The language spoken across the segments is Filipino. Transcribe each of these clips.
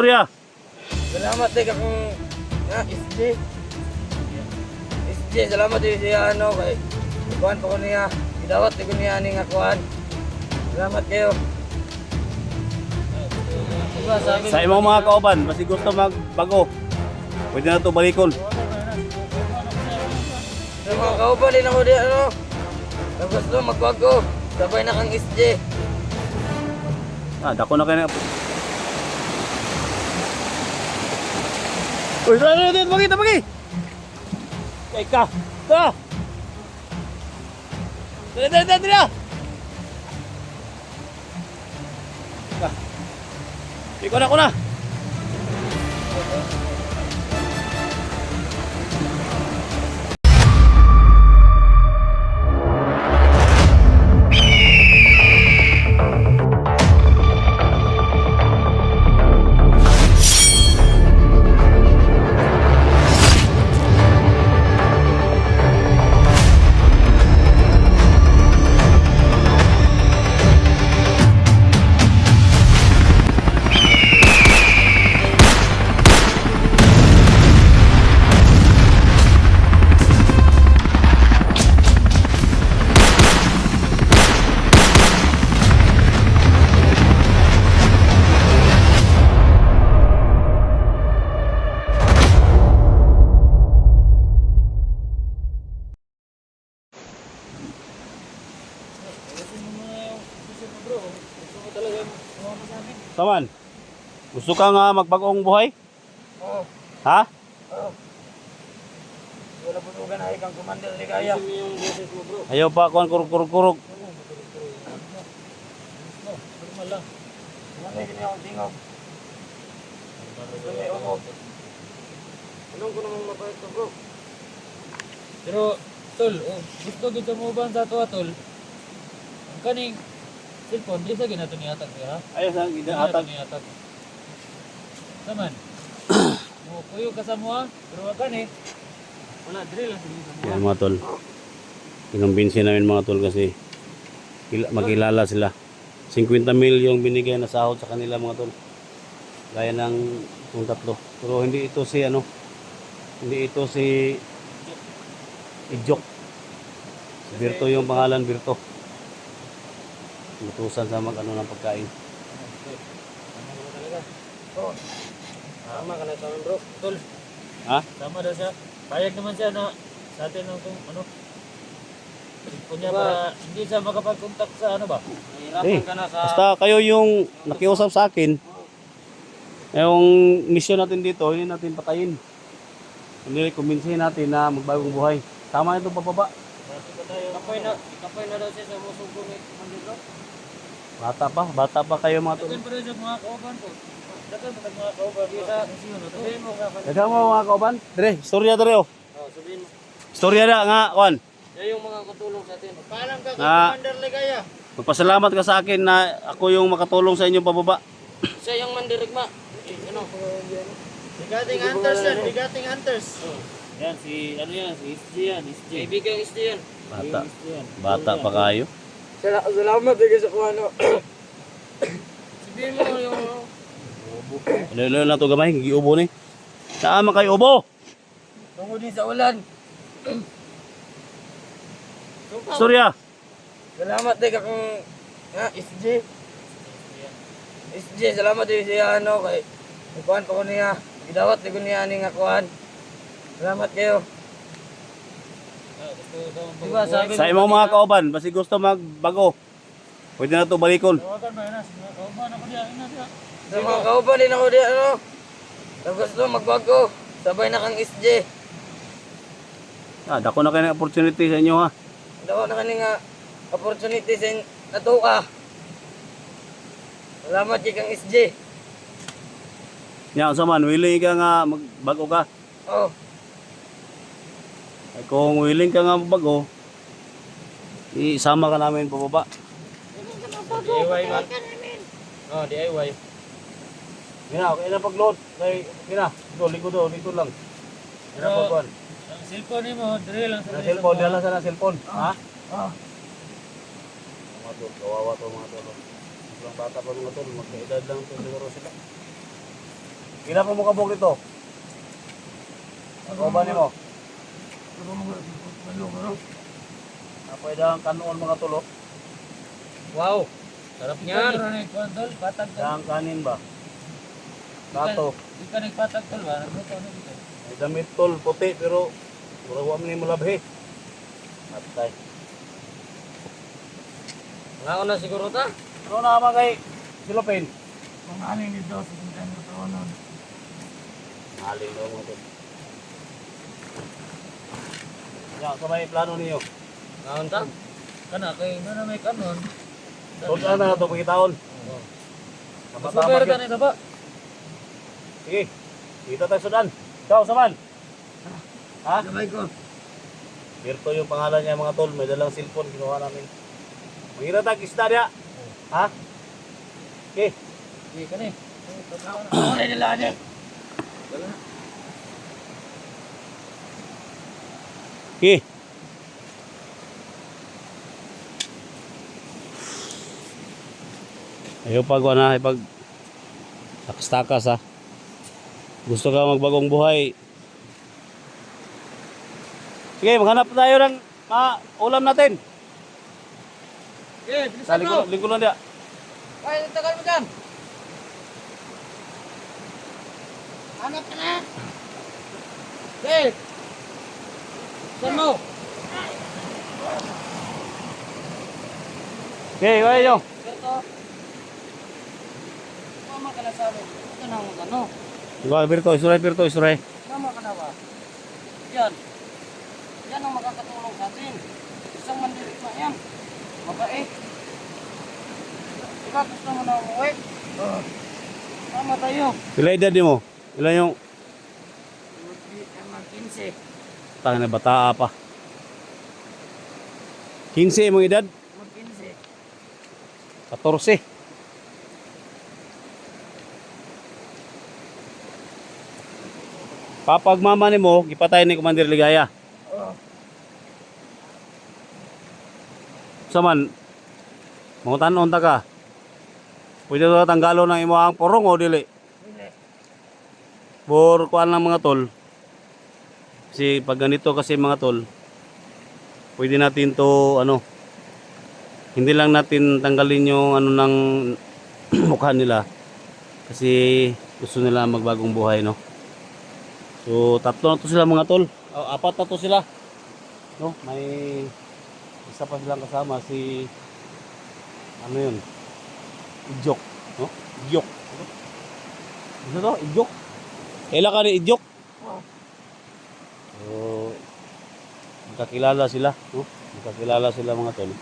Surya. Salamat din akong SJ. SJ, salamat din siya kay kuhan pa ko niya. Idawat din ko niya ning akuhan. Salamat kayo. Sa imong mga kauban, basi gusto magbago, pwede na ito balikon. Sa mga kauban din ako di Kung gusto magbago, sabay na kang SJ. Dako na kayo na. Uy, tara, bagi! Ika! Tara! Tara! Iko na ko na! Taman, gusto ka nga magbagong buhay? Oo. Ha? Oo. Wala po tugan ay kang commander ligaya. Ayaw pa kuhan kurug. Normal lang. Nanay gini akong tingog. May umog. Anong ko namang mapayat ko, bro? Pero, tol, gusto kita mo ba sa ato, tol? Ang kaning cellphone, di sa ginato ni atag ha? Ayaw sa Ginato ni atag. Saman, mo kuyo ka sa mua, pero wag kani. Wala, drill lang sa mua. Yan mga tol. Kinumbinsin namin mga tol kasi magkilala sila. 50 mil yung binigay na sahod sa kanila mga tol. Gaya ng yung tatlo. Pero hindi ito si hindi ito si Ijok. Si Birto yung pangalan, Birto. Lutusan sa ng pagkain. Tama ka talaga. Oo. Tama ka na sa amin, bro. Tol, Ha? tama daw siya. Payag naman siya na sa atin ng ano. Cellphone niya Diba? para hindi siya makapag-contact sa ano ba? Nahihirapan ka na sa... Basta kayo yung nakiusap sa akin. Yung mission natin dito, hindi natin patayin. Hindi kumbinsihin natin na magbagong buhay. Tama ito pababa. Kapoy na daw siya sa musugo ni Commander, bro. Bata pa kayo mga tol. Dagan pa rin sa mga kauban ko. Dagan pa rin mga kauban ko. Sabihin mo ka. Daga mo mga kauban. Dire, istorya dire oh. Sabihin mo. Istorya na nga, Juan. Yan yung mga katulong sa atin. Paalam ka kay Na Commander Ligaya. magpasalamat ka sa akin na ako yung makatulong sa inyo pababa. Siya yung mandirigma. Ano? Bigating hunters yan, bigating hunters. Yan, si SJ yan, SJ. Kaibigan yung SJ yan. Bata pa kayo. Salamat din sa kung ano. Sabihin mo yung... Lalo na to gamay, giubo ni. Saan man kayo ubo? Tungkol din sa ulan. Istorya. Salamat din akong SJ. SJ, salamat din siya kay kuhan pa ko niya. Idawat din ko niya ning akuhan. Salamat kayo. Diba, sabi Sa imong mga kauban, basi gusto magbago, pwede na ito balikon. Tawagan ba yan? Kauban ako diya, ina diya. Sa mga kauban din ako di Kung gusto magbago, sabay na kang SJ. Dako na kayo ng opportunity sa inyo ha. Daw na kaning opportunity sa natuka. Salamat kang SJ. Nya sa man, willing ka nga magbago ka. Oh, Ay, kung willing ka nga magbago, isama ka namin pababa. DIY man. Oh, DIY. Gina, okay na pag-load. Gina, likod lang. Gina Pero, pagkuhan. ang cellphone ni mo, drill lang sa Sa cellphone, dala sa na cellphone. Ha? ah. Mga tol, kawawa to mga tol. Sobrang bata pa mga tol, magkaedad lang to siguro sila. Pila pa mo kabog dito? Ako ba nimo? Napay dang kanon mga tulo. Wow. Sarap niyan. Tol, patag tol. Dang kanin ba? Dato. Di ka nagpatag tol ba? Nagluto na dito. May damit tol puti pero mura wa man mo labhi. Matay. Wala ko na siguro ta. Ano na naman kay Silopin? Kung aning dito sa kanya ko noon. Haling daw mo to. Ya, sa may plano niyo. Naon ta? Kana kay na may kanon. Tol na to pagitaon. Super ka na ba? Sige. Dito tayo sudan. Ikaw saman. Ha? Gamay ko. Birto yung pangalan niya mga tol. May dalang cellphone kinuha namin. Mahirap tag isda niya. Ha? Okay. Di ka ni. Ano nila ni? Okay. Ayaw pag na ipag takas-takas ha. Gusto ka magbagong buhay. Sige, maghanap tayo ng ulam natin. Eh, Sa linggo lang dia. Ay, tagal mo dyan. Hanap ka na. Eh. Saan mo? Okay, kaya nyo. Berto. Mama ka na sa amin. Ito na mo ano. Ikaw, Birto, isuray. Mama ka na ba? Yan. Yan ang makakatulong sa atin. Isang mandirik na yan. Mabait. Diba gusto mo na umuwi? Tama tayo. Pila edad mo? Ilan yung 15. tangin na bata pa? 15 mong edad? Mag-15. 14. Papagmama ni mo, ipatay ni Commander Ligaya. Saman, mangutan-unta ka. Pwede to tanggalo ng imo ang porong o dili? Bor kuan lang mga tol. Kasi pag ganito kasi mga tol, pwede natin to hindi lang natin tanggalin yung ng mukha nila. Kasi gusto nila magbagong buhay, no. So 3 na to sila mga tol. 4 na to sila. No, may isa pa silang kasama si yun? Idyok, no? Idyok. Ano to? Idyok. Kailan ka ni Idyok? So, magkakilala sila, no? Magkakilala sila mga tol.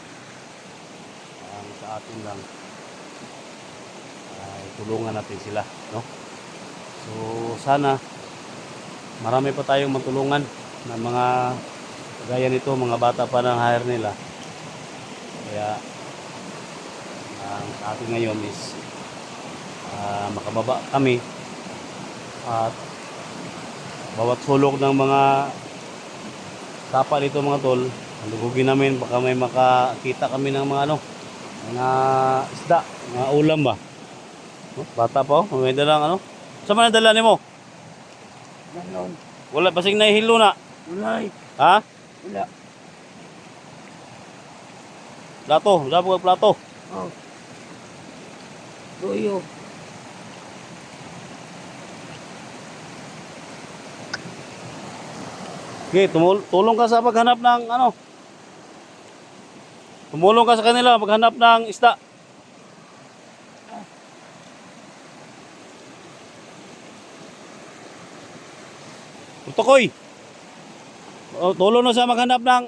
Ang sa atin lang ay tulungan natin sila, no? So, sana marami pa tayong matulungan na mga gaya nito, mga bata pa ng hire nila. Kaya ang sa atin ngayon is makababa kami at bawat sulok ng mga tapa dito mga tol, lugugin namin, baka may makakita kami ng mga mga isda, mga ulam ba. Bata pa may dalang saan man dala nimo? Ganon. Wala basig nahilo na. Ulay. Ha? Wala. Plato, dapat plato. Oh. Tuyo. Okay, tulong ka sa paghanap ng tumulong ka sa kanila paghanap ng isda. Tukoy. Tulong na sa maghanap ng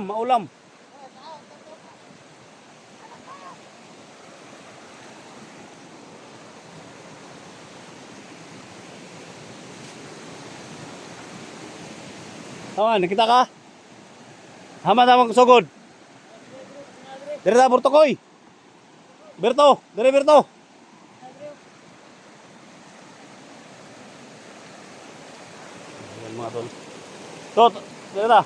maulam. Nakita ka? Hama tamang sugod. Dire ta Tukoy. Berto, dire Berto. Ayan mga tol. Dire ta.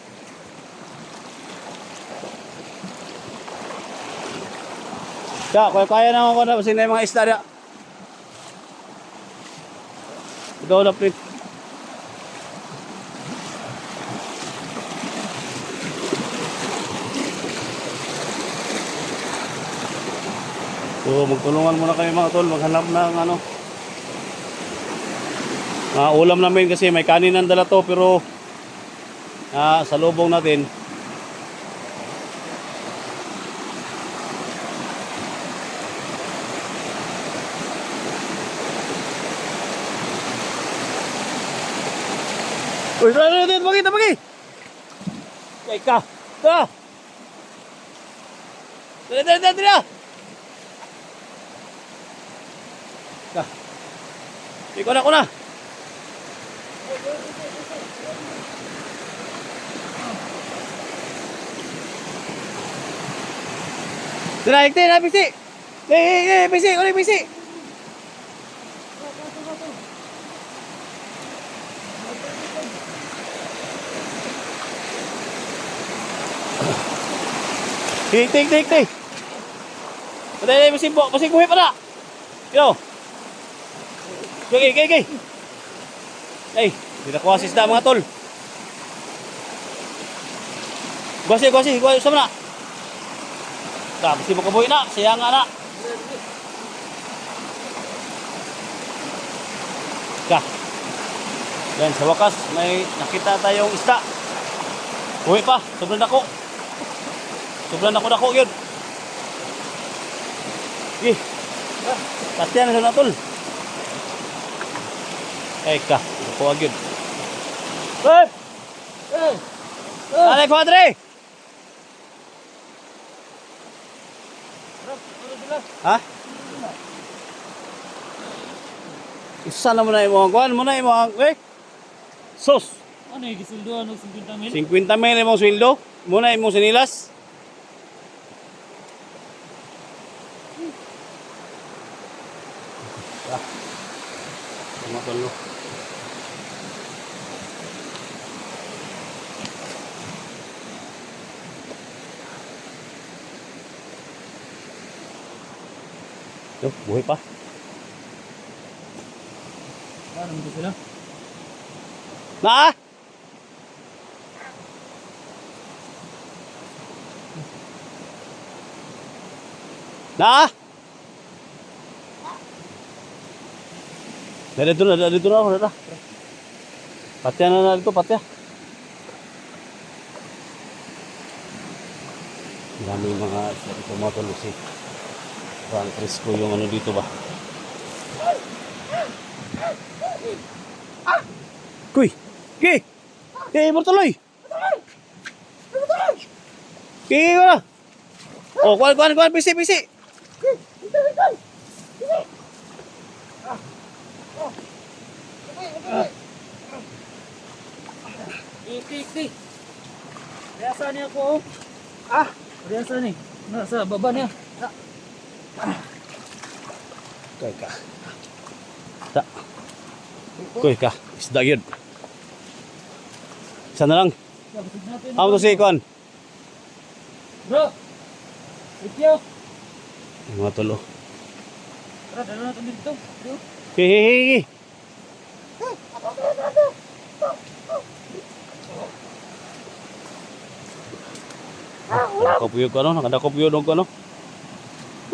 Kaya naman ko na basing na yung mga isda niya. Ikaw na, Prit. So, magtulungan muna kami mga tol. Maghanap ng ano. Ulam namin kasi may kanin ang dala to pero sa lubong natin. Uy, dito, pagi! Kay ka! Ito! Dali! Ka! Iko na! Dala, ikti na, pisi! Pisi! Ikti! Dali, pisi buhi pa na! Yo! Okay. Ay, hindi na kuha sisda mga tol. Guwasi, sama na. Tapos di mo kabuhi na, sayang nga na. Yan, sa wakas, may nakita tayong isda. Buhi pa, sobrang dako yun. Sige, patihan na sa tol. Ka, kuha yun. Hey! Ale, Padre! Ha? Isa na mo na yung mga kuhan mo na yung mga sos. Ano yung gisuldo? Ano 50 mil? 50 mil yung sweldo. Muna yung sinilas. Tumatol. Buhay pa. Ano mo sila? Na! Dito na ako. Patya na dito, patya. Maraming mga tumatulog si Juan Crisco yung ano dito ba? Kuy! Bertuloy! Ko na! Oh, kuhan, pisi! Ikti. Biasa niya ako. Biasa nih. Nasa baba niya. Kuy ka, isda yun. Isa na lang. Amo to si Kuan. Bro. Ikyo. Mga tulo. Tara, dala natin dito. Bro. Hihihi. Nakadakop yun ko ano? Nakadakop yun ko ano?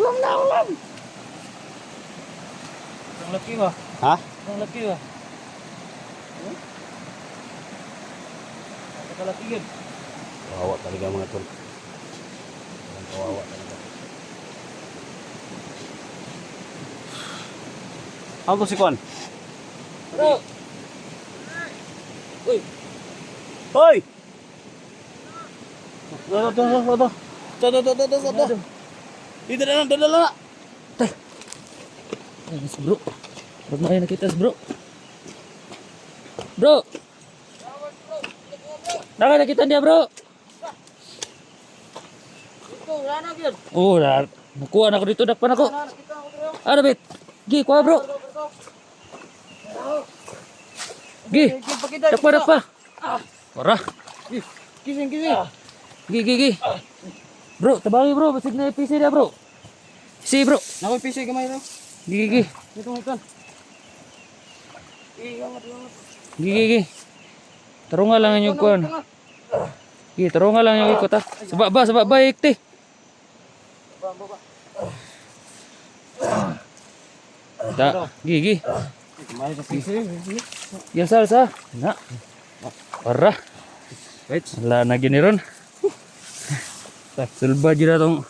Ulam. Ang laki ba? Ha? Ang laki ba? Nakalaki yun. Kawawa talaga mga tol. Kawawa talaga. Ano to si Kuan? Bro. Uy. Hoy! Ito. Dito na. Ayos bro. Ba't na kayo nakita bro? Bro! Nakita niya bro! Ito, ranag yun. Oh, nakuha na ako dito. Dakpan ako. Ano bit? Gi, kuha bro. Gi, dakpa. Ora. Kising. Gi. Bro, tabangi bro. Basig na PC niya bro. Si bro. Nakoy PC gamay ro. Gi. Ito. Ingat, ingat. Gigi. Tarunga lang ang yung kuan. Gigi, tarunga lang yung ikot ha. Sa baba, ikti. Gigi. Yan sa. Na. Para. Wala na gini ron. Sulba jira tong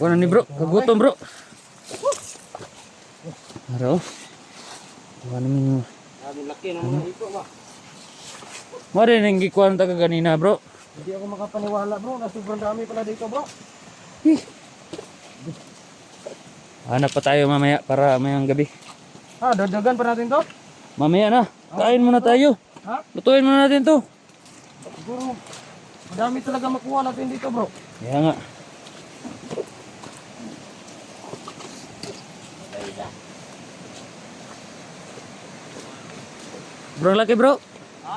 kuan ni bro, kagutom bro. Aro. Kuan mo. Laki ng mga ito ba? Mare nang gikuan ta kanina bro. Hindi ako makapaniwala bro, na sobrang dami pala dito bro. Hanap pa tayo mamaya para mayang gabi. Dagdagan pa natin to? Mamaya na. Kain muna tayo. Ha? Lutuin muna natin to. Siguro, madami talaga makuha natin dito bro. Kaya nga. Bro laki bro. Ha?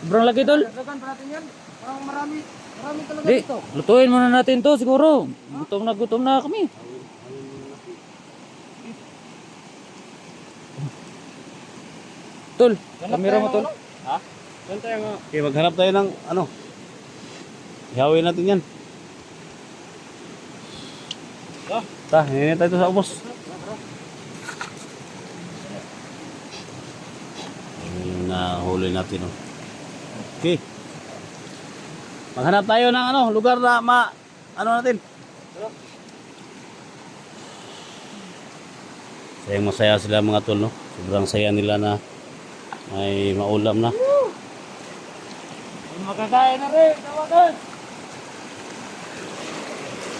Bro laki tol. Dagdagan pa natin yan. Parang marami talaga Di, dito. lutuin muna natin to siguro. Gutom na kami. Tol, kamera mo tol. Ha? Yan tayo nga. Okay, maghanap tayo ng ano. Ihawin natin yan. Ta, hinihintay tayo sa ubos. Yung nahuli natin, oh. Okay. Maghanap tayo ng ano, lugar na ano natin. Sayang masaya sila mga tol, no? Sobrang saya nila na may maulam na. Makakain na rin, tawagan.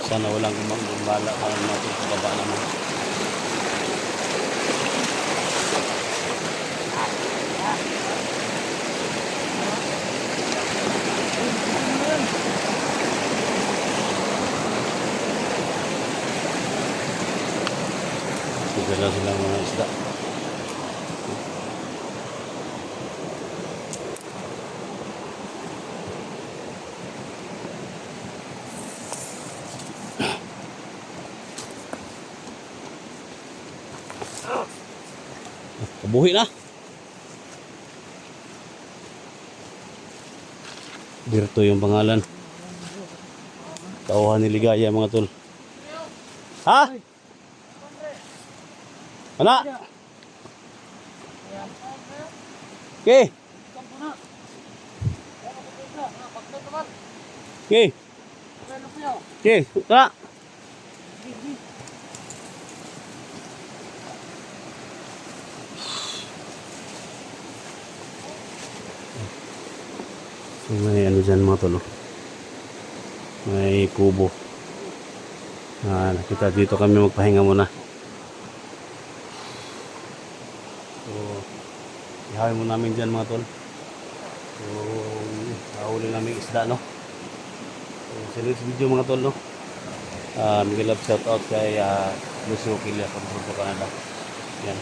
Sana walang gumala ka natin sa baba naman. Sigala silang mga isda. Kabuhi na. Birto yung pangalan. Tauhan ni Ligaya mga tol. Ha? Ana? Okay. Okay. Okay. Ta. So, may ano dyan mga tolo. May kubo. Nakita dito kami magpahinga muna. So, ihawin mo namin dyan mga tol. So, hahuli namin isda, no? So, sa next video mga tol, no? Miguel love shout out kay Lucio Kilia from Canada. Yan.